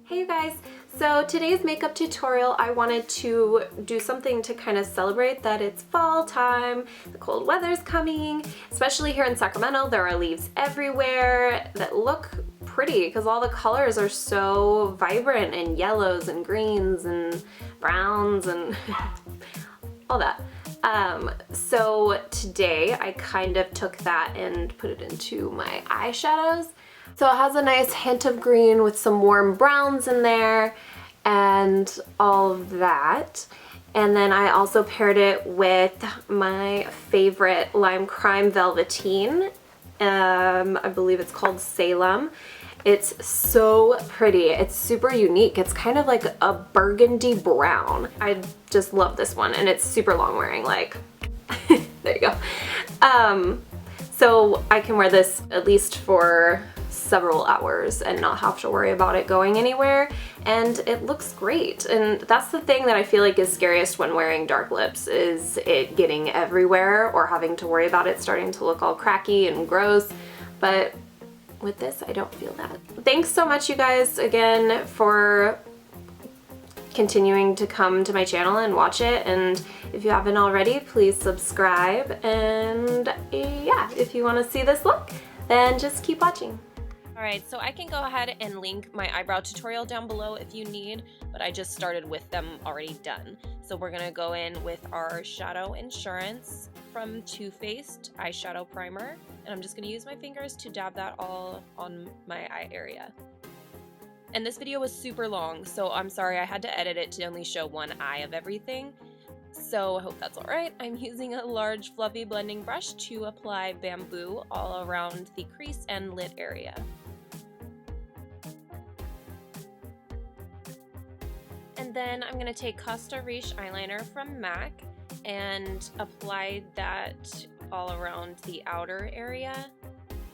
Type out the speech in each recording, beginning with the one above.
Hey you guys, so today's makeup tutorial I wanted to do something to kind of celebrate that it's fall time, the cold weather's coming, especially here in Sacramento. There are leaves everywhere that look pretty because all the colors are so vibrant and yellows and greens and browns and all that. So today I kind of took that and put it into my eyeshadows. So it has a nice hint of green with some warm browns in there and all of that. And then I also paired it with my favorite Lime Crime Velveteen. I believe it's called Salem. It's so pretty. It's super unique. It's kind of like a burgundy brown. I just love this one, and it's super long wearing, like, there you go. So I can wear this at least for several hours and not have to worry about it going anywhere, and it looks great. And that's the thing that I feel like is scariest when wearing dark lips, is it getting everywhere or having to worry about it starting to look all cracky and gross. But with this, I don't feel that. Thanks so much, you guys, again, for continuing to come to my channel and watch it. And if you haven't already, please subscribe. And yeah, if you want to see this look, then just keep watching. Alright, so I can go ahead and link my eyebrow tutorial down below if you need, but I just started with them already done. So we're going to go in with our Shadow Insurance from Too Faced eyeshadow primer, and I'm just going to use my fingers to dab that all on my eye area. And this video was super long, so I'm sorry I had to edit it to only show one eye of everything. So I hope that's alright. I'm using a large fluffy blending brush to apply bamboo all around the crease and lid area. And then I'm going to take Costa Riche eyeliner from MAC and apply that all around the outer area,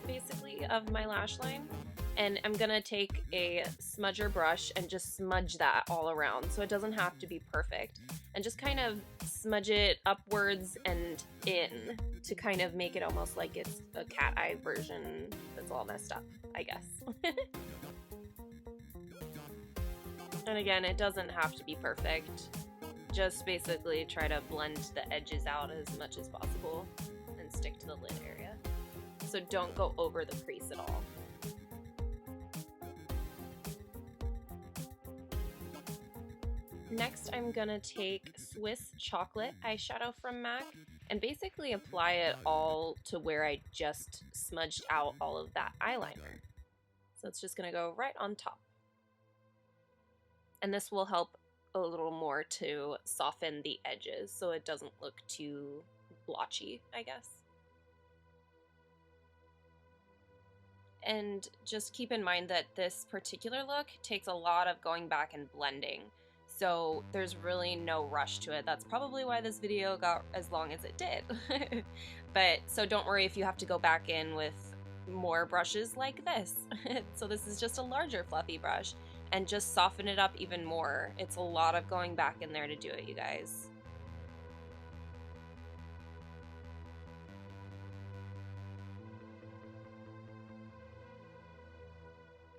basically, of my lash line. And I'm going to take a smudger brush and just smudge that all around, so it doesn't have to be perfect. And just kind of smudge it upwards and in to kind of make it almost like it's a cat eye version that's all messed up, I guess. And again, it doesn't have to be perfect. Just basically try to blend the edges out as much as possible and stick to the lid area. So don't go over the crease at all. Next, I'm gonna take Swiss Chocolate eyeshadow from MAC and basically apply it all to where I just smudged out all of that eyeliner. So it's just gonna go right on top. And this will help a little more to soften the edges so it doesn't look too blotchy, I guess. And just keep in mind that this particular look takes a lot of going back and blending. So there's really no rush to it. That's probably why this video got as long as it did. But so don't worry if you have to go back in with more brushes like this. So this is just a larger fluffy brush, and just soften it up even more. It's a lot of going back in there to do it, you guys.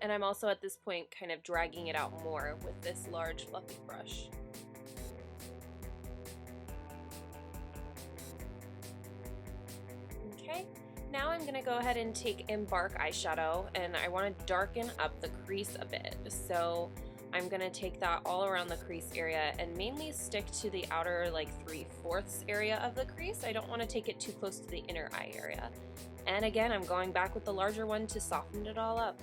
And I'm also at this point kind of dragging it out more with this large fluffy brush. Okay, now I'm gonna go ahead and take Embark eyeshadow, and I wanna darken up the crease a bit. So I'm gonna take that all around the crease area and mainly stick to the outer, like, 3/4 area of the crease. I don't wanna take it too close to the inner eye area. And again, I'm going back with the larger one to soften it all up.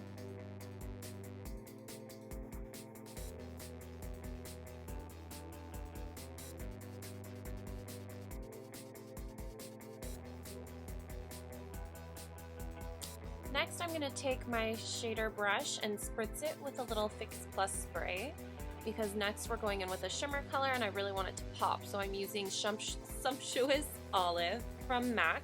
Next, I'm going to take my shader brush and spritz it with a little Fix Plus spray, because next we're going in with a shimmer color and I really want it to pop. So I'm using Sumptuous Olive from MAC,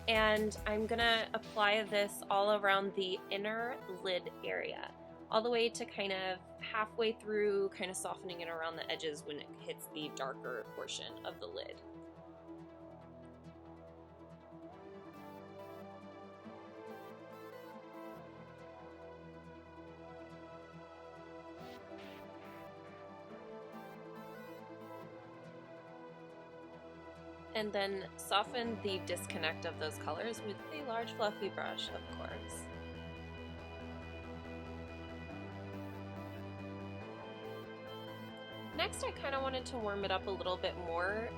and I'm going to apply this all around the inner lid area, all the way to kind of halfway through, kind of softening it around the edges when it hits the darker portion of the lid. And then soften the disconnect of those colors with a large fluffy brush, of course. Next, I kind of wanted to warm it up a little bit more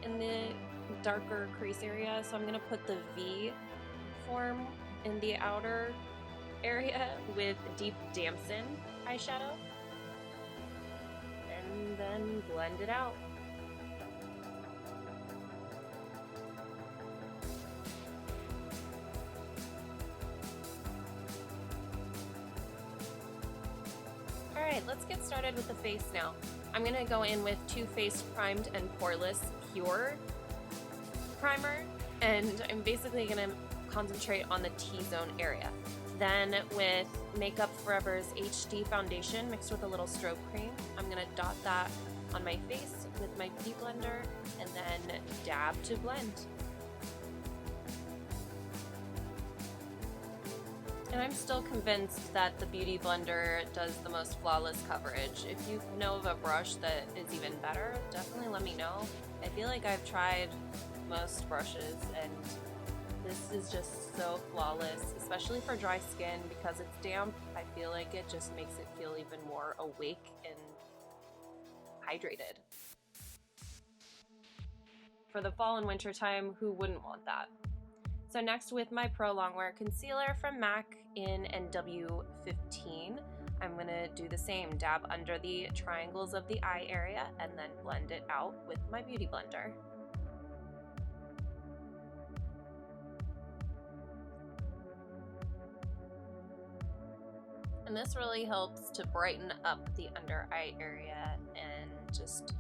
in the darker crease area, so I'm going to put the V form in the outer area with deep Damson eyeshadow, and then blend it out. Alright, let's get started with the face now. I'm going to go in with Too Faced Primed and Poreless Pure Primer, and I'm basically going to concentrate on the T-zone area. Then with Makeup Forever's HD Foundation mixed with a little Strobe Cream, I'm going to dot that on my face with my beauty blender and then dab to blend. And I'm still convinced that the Beauty Blender does the most flawless coverage. If you know of a brush that is even better, definitely let me know. I feel like I've tried most brushes and this is just so flawless, especially for dry skin because it's damp. I feel like it just makes it feel even more awake and hydrated. For the fall and winter time, who wouldn't want that? So next, with my Pro Longwear Concealer from MAC in NW15, I'm going to do the same. Dab under the triangles of the eye area and then blend it out with my Beauty Blender. And this really helps to brighten up the under eye area and just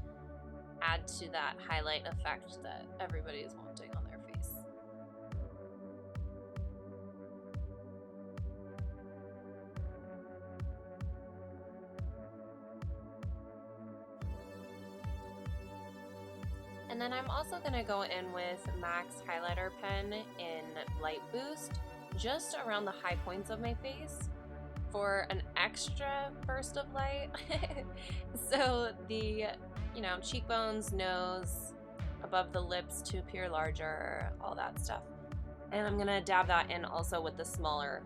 add to that highlight effect that everybody is wanting on their face. And then I'm also going to go in with MAC's highlighter pen in Light Boost, just around the high points of my face for an extra burst of light. So the, cheekbones, nose, above the lips to appear larger, all that stuff. And I'm going to dab that in also with the smaller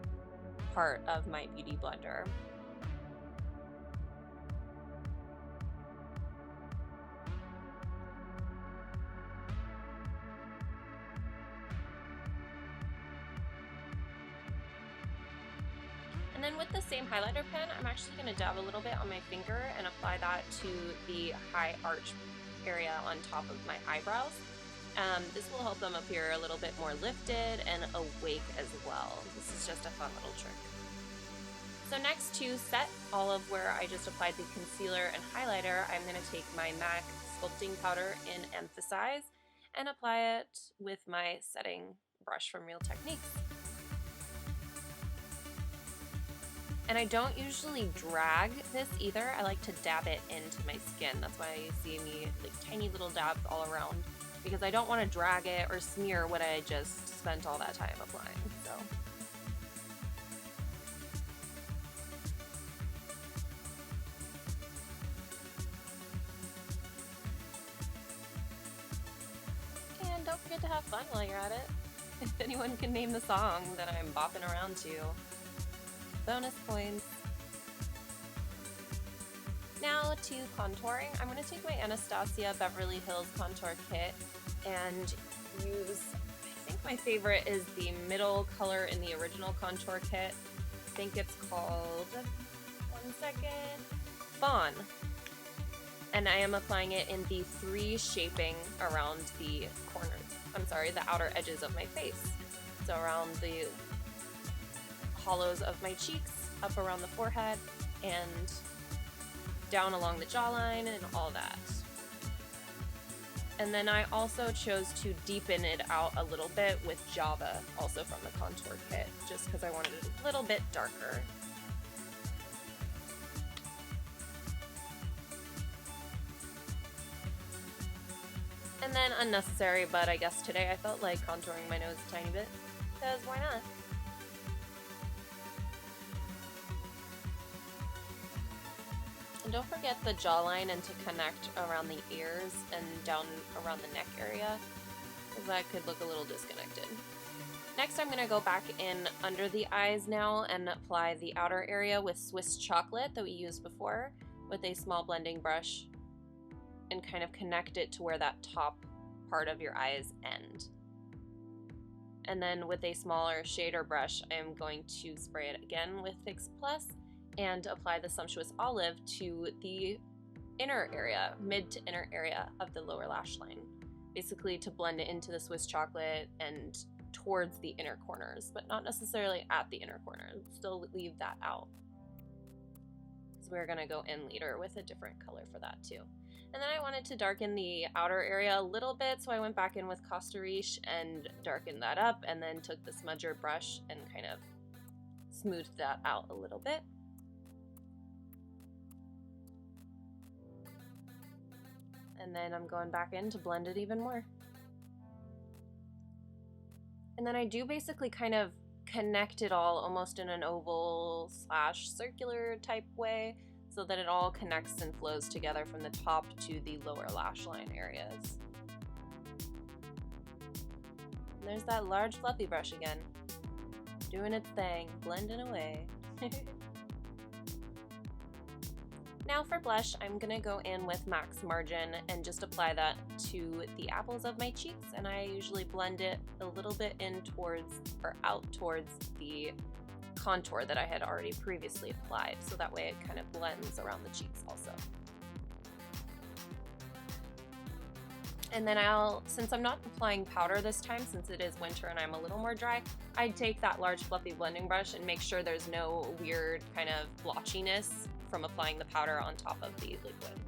part of my Beauty Blender. And then with the same highlighter pen, I'm actually going to dab a little bit on my finger and apply that to the high arch area on top of my eyebrows. This will help them appear a little bit more lifted and awake as well. This is just a fun little trick. So next, to set all of where I just applied the concealer and highlighter, I'm going to take my MAC Sculpting Powder in Emphasize and apply it with my setting brush from Real Techniques. And I don't usually drag this either. I like to dab it into my skin. That's why you see me like tiny little dabs all around, because I don't want to drag it or smear what I just spent all that time applying. So. And don't forget to have fun while you're at it. If anyone can name the song that I'm bopping around to, bonus points. Now to contouring, I'm going to take my Anastasia Beverly Hills Contour Kit and use, I think my favorite is the middle color in the original contour kit. I think it's called, one second, Fawn. And I am applying it in the 3 shaping around the the outer edges of my face. So around the hollows of my cheeks, up around the forehead, and down along the jawline and all that. And then I also chose to deepen it out a little bit with Java, also from the contour kit, just because I wanted it a little bit darker. And then unnecessary, but I guess today I felt like contouring my nose a tiny bit, because why not? And don't forget the jawline and to connect around the ears and down around the neck area. because that could look a little disconnected. Next, I'm going to go back in under the eyes now and apply the outer area with Swiss chocolate that we used before with a small blending brush and kind of connect it to where that top part of your eyes end. And then with a smaller shader brush, I'm going to spray it again with Fix Plus and apply the Sumptuous Olive to the inner area, mid to inner area of the lower lash line, basically to blend it into the Swiss chocolate and towards the inner corners, but not necessarily at the inner corners. Still leave that out, because we're going to go in later with a different color for that too. And then I wanted to darken the outer area a little bit, so I went back in with Costa Riche and darkened that up, and then took the smudger brush and kind of smoothed that out a little bit. And then I'm going back in to blend it even more. And then I do basically kind of connect it all almost in an oval / circular type way so that it all connects and flows together from the top to the lower lash line areas. And there's that large fluffy brush again, doing its thing, blending away. Now for blush, I'm going to go in with Max Margin and just apply that to the apples of my cheeks, and I usually blend it a little bit in towards or out towards the contour that I had already previously applied, so that way it kind of blends around the cheeks also. And then since I'm not applying powder this time, since it is winter and I'm a little more dry, I take that large fluffy blending brush and make sure there's no weird kind of blotchiness from applying the powder on top of the liquid.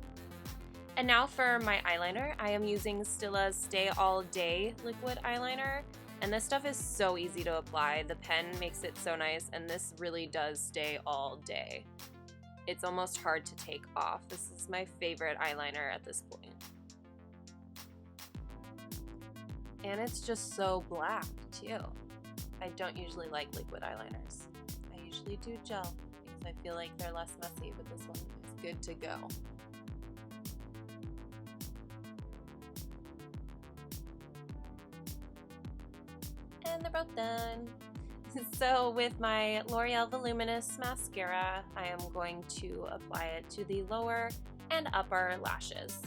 And now for my eyeliner, I am using Stilla's Stay All Day liquid eyeliner, and this stuff is so easy to apply. The pen makes it so nice, and this really does stay all day. It's almost hard to take off. This is my favorite eyeliner at this point. And it's just so black too. I don't usually like liquid eyeliners. I usually do gel, because I feel like they're less messy, but this one is good to go. And they're both done. So with my L'Oreal Voluminous Mascara, I am going to apply it to the lower and upper lashes.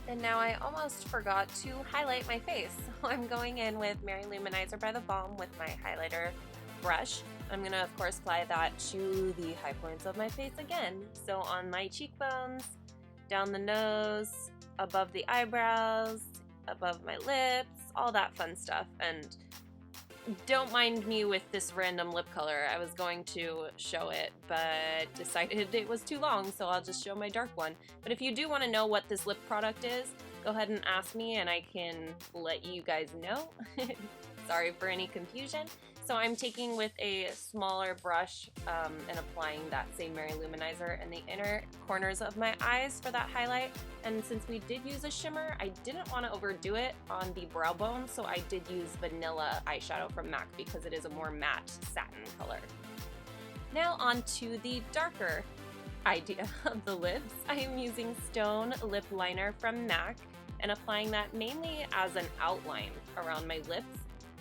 And now I almost forgot to highlight my face. So I'm going in with Mary Luminizer by the Balm with my highlighter brush. I'm gonna of course apply that to the high points of my face again. So on my cheekbones, down the nose, above the eyebrows, above my lips, all that fun stuff. And don't mind me with this random lip color. I was going to show it, but decided it was too long, so I'll just show my dark one. But if you do want to know what this lip product is, go ahead and ask me and I can let you guys know. Sorry for any confusion. So I'm taking with a smaller brush and applying that same Mary Luminizer in the inner corners of my eyes for that highlight. And since we did use a shimmer, I didn't want to overdo it on the brow bone, so I did use Vanilla eyeshadow from MAC because it is a more matte satin color. Now on to the darker idea of the lips. I am using Stone Lip Liner from MAC and applying that mainly as an outline around my lips,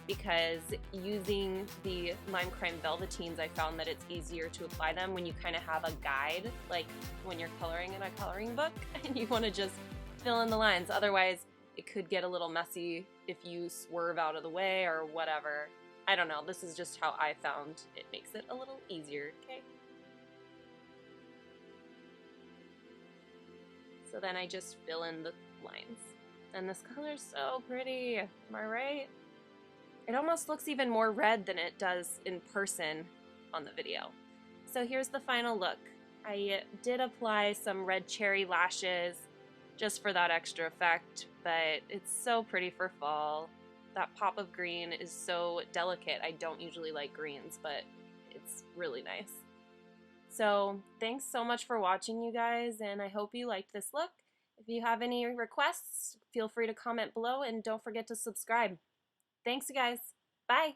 because using the Lime Crime Velveteens, I found that it's easier to apply them when you kind of have a guide, like when you're coloring in a coloring book and you want to just fill in the lines. Otherwise, it could get a little messy if you swerve out of the way or whatever. I don't know, this is just how I found it makes it a little easier, okay? So then I just fill in the lines. And this color is so pretty, am I right? It almost looks even more red than it does in person on the video. So here's the final look. I did apply some red cherry lashes just for that extra effect, but it's so pretty for fall. That pop of green is so delicate. I don't usually like greens, but it's really nice. So thanks so much for watching, you guys, and I hope you liked this look. If you have any requests, feel free to comment below and don't forget to subscribe. Thanks, you guys. Bye.